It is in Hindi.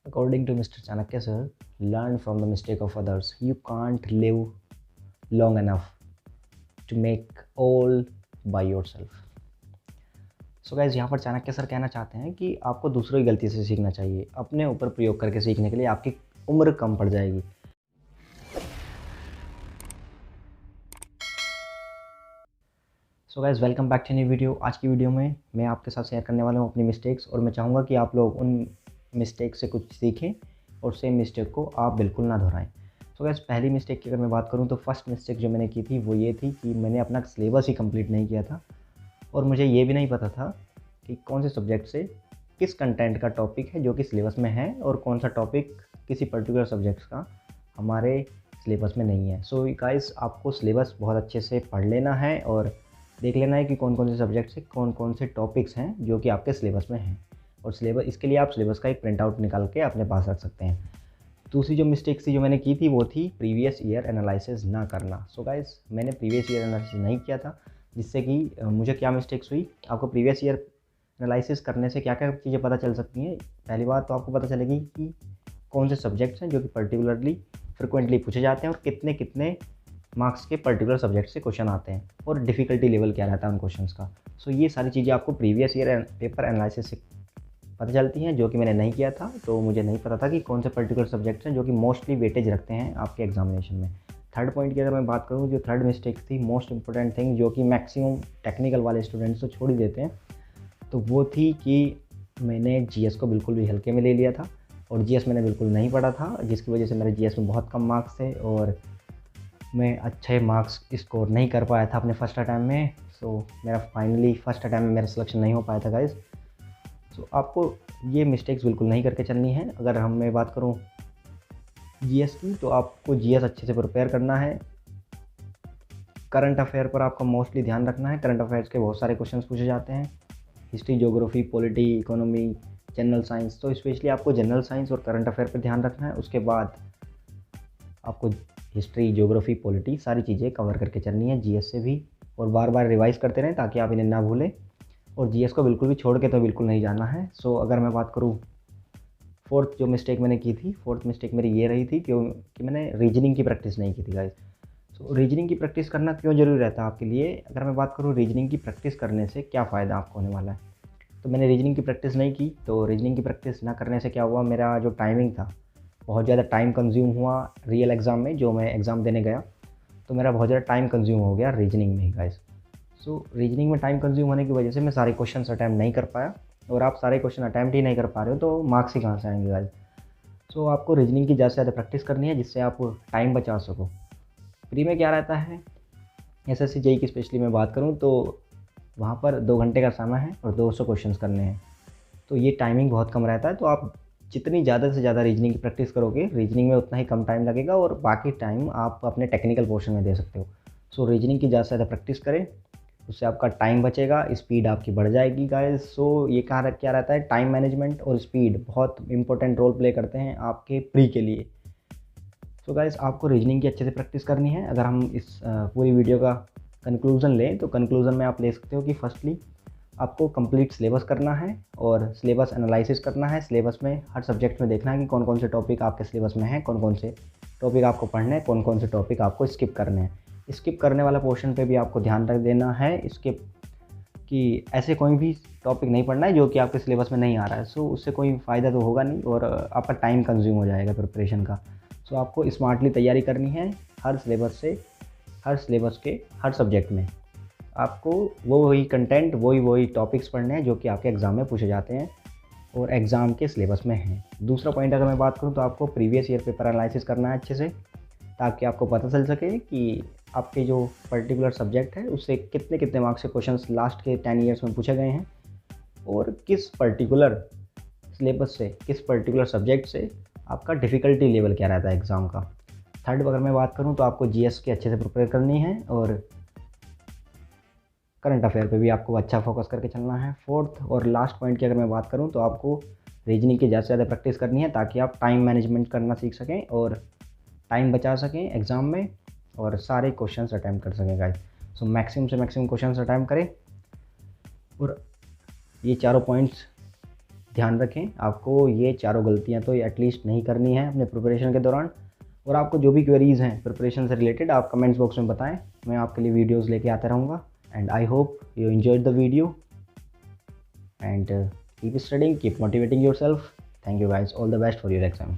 According to Mr. Chanakya sir, learn from the mistake of others. You can't live long enough to make all by yourself. So guys यहाँ पर चाणक्य सर कहना चाहते हैं कि आपको दूसरों की गलती से सीखना चाहिए। अपने ऊपर प्रयोग करके सीखने के लिए आपकी उम्र कम पड़ जाएगी। So guys welcome back to new video. आज की वीडियो में मैं आपके साथ शेयर करने वाला हूँ अपनी मिस्टेक्स, और मैं चाहूँगा कि आप लोग उन मिस्टेक से कुछ सीखें और सेम मिस्टेक को आप बिल्कुल ना दोहराएं। सो गाइज पहली मिस्टेक की अगर मैं बात करूँ तो फर्स्ट मिस्टेक जो मैंने की थी वो ये थी कि मैंने अपना सिलेबस ही कंप्लीट नहीं किया था, और मुझे ये भी नहीं पता था कि कौन से सब्जेक्ट से किस कंटेंट का टॉपिक है जो कि सिलेबस में है और कौन सा टॉपिक किसी पर्टिकुलर सब्जेक्ट्स का हमारे सिलेबस में नहीं है। सो गाइस आपको सिलेबस बहुत अच्छे से पढ़ लेना है और देख लेना है कि कौन कौन से सब्जेक्ट से कौन कौन से टॉपिक्स हैं जो कि आपके सिलेबस में हैं, और सिलेबस इसके लिए आप सिलेबस का एक प्रिंट आउट निकाल के अपने पास रख सकते हैं। दूसरी जो मिस्टेक थी जो मैंने की थी वो थी प्रीवियस ईयर एनालिसिस ना करना। सो गाइस मैंने प्रीवियस ईयर एनालिसिस नहीं किया था, जिससे कि मुझे क्या मिस्टेक्स हुई। आपको प्रीवियस ईयर एनालिसिस करने से क्या क्या चीज़ें पता चल सकती हैं। पहली बात तो आपको पता चलेगी कि कौन से सब्जेक्ट्स हैं जो कि पर्टिकुलरली फ्रिक्वेंटली पूछे जाते हैं और कितने कितने मार्क्स के पर्टिकुलर सब्जेक्ट से क्वेश्चन आते हैं और डिफ़िकल्टी लेवल क्या रहता है उन क्वेश्चंस का। सो ये सारी चीज़ें आपको प्रीवियस ईयर पेपर एनालिसिस से पता चलती हैं, जो कि मैंने नहीं किया था। तो मुझे नहीं पता था कि कौन से पर्टिकुलर सब्जेक्ट्स हैं जो कि मोस्टली वेटेज रखते हैं आपके एग्जामिनेशन में। थर्ड पॉइंट की अगर मैं बात करूँ, जो थर्ड मिस्टेक थी, मोस्ट इंपॉर्टेंट थिंग जो कि मैक्सिमम टेक्निकल वाले स्टूडेंट्स तो छोड़ ही देते हैं, तो वो थी कि मैंने जीएस को बिल्कुल भी हल्के में ले लिया था और जीएस मैंने बिल्कुल नहीं पढ़ा था, जिसकी वजह से मेरे जीएस में बहुत कम मार्क्स थे और मैं अच्छे मार्क्स स्कोर नहीं कर पाया था अपने फर्स्ट अटैम्प्ट में। सो मेरा फाइनली फर्स्ट अटैम्प्ट में मेरा सिलेक्शन नहीं हो पाया था गाइस। सो आपको ये मिस्टेक्स बिल्कुल नहीं करके चलनी है। अगर मैं बात करूँ जीएस की, तो आपको जीएस अच्छे से प्रिपेयर करना है। करंट अफेयर पर आपको मोस्टली ध्यान रखना है। करंट अफेयर्स के बहुत सारे क्वेश्चंस पूछे जाते हैं, history, geography, polity, economy, general science. तो स्पेशली आपको जनरल साइंस और करंट अफेयर पर ध्यान रखना है। उसके बाद आपको हिस्ट्री, ज्योग्राफी, पॉलिटी सारी चीज़ें कवर करके चलनी है जीएस से भी, और बार बार रिवाइज़ करते रहें ताकि आप इन्हें ना भूलें। और जीएस को बिल्कुल भी छोड़ के तो बिल्कुल नहीं जाना है। सो अगर मैं बात करूँ फोर्थ जो मिस्टेक मैंने की थी, फोर्थ मिस्टेक मेरी ये रही थी कि मैंने रीजनिंग की प्रैक्टिस नहीं की थी गाइस। सो रीजनिंग की प्रैक्टिस करना क्यों ज़रूरी रहता है आपके लिए। अगर मैं बात करूँ रीजनिंग की प्रैक्टिस करने से क्या फ़ायदा आपको होने वाला है, तो मैंने रीजनिंग की प्रैक्टिस नहीं की। तो रीजनिंग की प्रैक्टिस ना करने से क्या हुआ, मेरा जो टाइमिंग था बहुत ज़्यादा टाइम कंज्यूम हुआ रियल एग्ज़ाम में। जो मैं एग्ज़ाम देने गया तो मेरा बहुत ज़्यादा टाइम कंज्यूम हो गया रीजनिंग में ही गाइस। सो रीजनिंग में टाइम कंज्यूम होने की वजह से मैं सारे क्वेश्चन अटैम्प्ट नहीं कर पाया, और आप सारे क्वेश्चन अटैम्प्ट ही नहीं कर पा रहे हो तो मार्क्स ही कहाँ से आएंगे गाइस। सो आपको रीजनिंग की ज़्यादा से ज़्यादा प्रैक्टिस करनी है जिससे आप टाइम बचा सको। प्री में क्या रहता है, एसएससी जेई की स्पेशली मैं बात करूँ तो वहाँ पर 2 घंटे का समय है और 200 क्वेश्चन करने हैं, तो ये टाइमिंग बहुत कम रहता है। तो आप जितनी ज़्यादा से ज़्यादा रीजनिंग की प्रैक्टिस करोगे, रीजनिंग में उतना ही कम टाइम लगेगा और बाकी टाइम आप अपने टेक्निकल पोर्शन में दे सकते हो। सो रीजनिंग की ज़्यादा से ज़्यादा प्रैक्टिस करें, उससे आपका टाइम बचेगा, स्पीड आपकी बढ़ जाएगी गाइस। सो ये क्या रहता है, टाइम मैनेजमेंट और स्पीड बहुत इंपॉर्टेंट रोल प्ले करते हैं आपके प्री के लिए। सो गाइस आपको रीजनिंग की अच्छे से प्रैक्टिस करनी है। अगर हम इस पूरी वीडियो का कंक्लूज़न लें तो कंक्लूज़न में आप ले सकते हो कि फर्स्टली आपको कंप्लीट सिलेबस करना है और सिलेबस एनालिसिस करना है। सिलेबस में हर सब्जेक्ट में देखना है कि कौन कौन से टॉपिक आपके सिलेबस में हैं, कौन कौन से टॉपिक आपको पढ़ने हैं, कौन कौन से टॉपिक आपको स्किप करने हैं। स्किप करने वाला पोर्शन पे भी आपको ध्यान रख देना है स्किप कि ऐसे कोई भी टॉपिक नहीं पढ़ना है जो कि आपके सिलेबस में नहीं आ रहा है। सो उससे कोई फ़ायदा तो होगा नहीं और आपका टाइम कंज्यूम हो जाएगा प्रिपरेशन का। सो आपको स्मार्टली तैयारी करनी है हर सिलेबस के हर सब्जेक्ट में। आपको वही कंटेंट वही टॉपिक्स पढ़ने हैं जो कि आपके एग्ज़ाम में पूछे जाते हैं और एग्ज़ाम के सिलेबस में हैं। दूसरा पॉइंट अगर मैं बात करूं तो आपको प्रीवियस ईयर पेपर एनालिसिस करना है अच्छे से, ताकि आपको पता चल सके कि आपके जो पर्टिकुलर सब्जेक्ट है उससे कितने कितने मार्क्स के क्वेश्चंस लास्ट के 10 ईयर्स में पूछे गए हैं और किस पर्टिकुलर सिलेबस से, किस पर्टिकुलर सब्जेक्ट से आपका डिफ़िकल्टी लेवल क्या रहता है एग्ज़ाम का। थर्ड अगर मैं बात करूँ तो आपको जीएस की अच्छे से प्रिपेयर करनी है और करंट अफेयर पे भी आपको अच्छा फोकस करके चलना है। फोर्थ और लास्ट पॉइंट की अगर मैं बात करूँ तो आपको रीजनिंग की ज़्यादा से ज़्यादा प्रैक्टिस करनी है ताकि आप टाइम मैनेजमेंट करना सीख सकें और टाइम बचा सकें एग्ज़ाम में और सारे क्वेश्चंस अटैम्प्ट कर सकें गाइस। सो मैक्सिमम से मैक्सिमम क्वेश्चंस अटैम्प्ट करें और ये चारों पॉइंट्स ध्यान रखें, आपको ये चारों गलतियाँ तो एटलीस्ट नहीं करनी है अपने प्रिपरेशन के दौरान। और आपको जो भी क्वेरीज़ हैं प्रिपरेशन से रिलेटेड आप कमेंट्स बॉक्स में बताएं, मैं आपके लिए वीडियोस लेके आता रहूँगा। And I hope you enjoyed the video and keep studying, keep motivating yourself. Thank you guys, all the best for your exam.